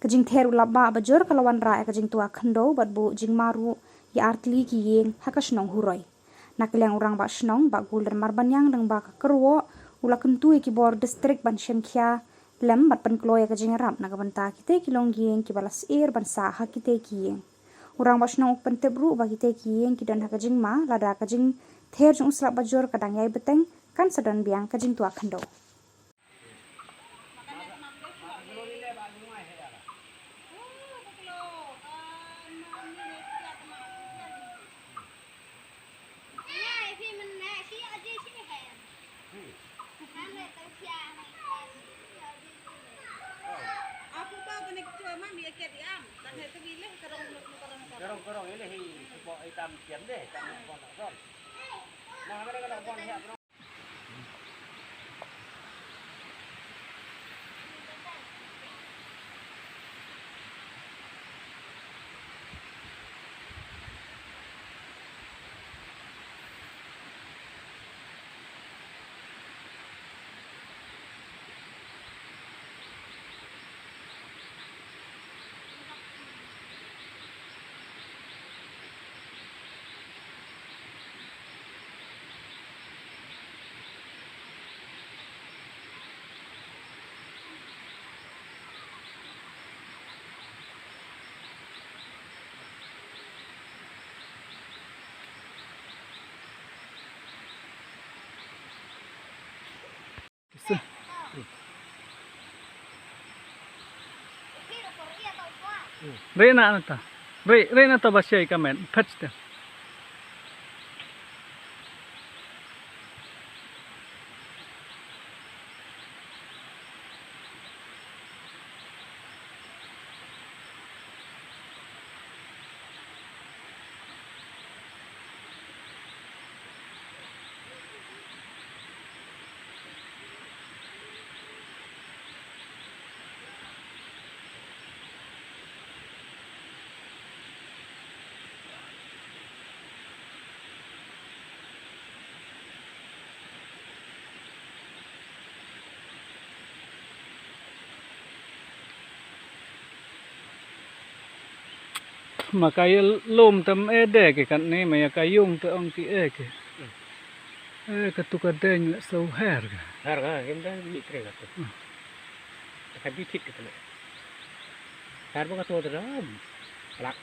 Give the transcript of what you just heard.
kajing theru laba bajur kalawan ra kajing tua khando badbu jing maru ya artli ki yeng hakasnong huroi nakliang orang ba snong ba gulder marbanyang dang ba kerwo ula kentu ki bor distrik ban shemkhia lem bat pan kloya kajing rap nagabanta kite kilong yeng ki balas ban sa hakite ki yeng orang ba snong pen tebru ba kite ki yeng ki dan hakajing ma lada kajing ther jung usra bajur kadang yai beteng kan sadan biang kajing tua khando. Kerong ini hitam diam deh, nah mereka Rena nata, Rena ta basya ikamen, patch makaya lom tam ede ke kan ne maya kayung te ong ti ke ketuka deng so her harga kita mikir gitu, tapi bitik gitu, harga tuh terang, lak.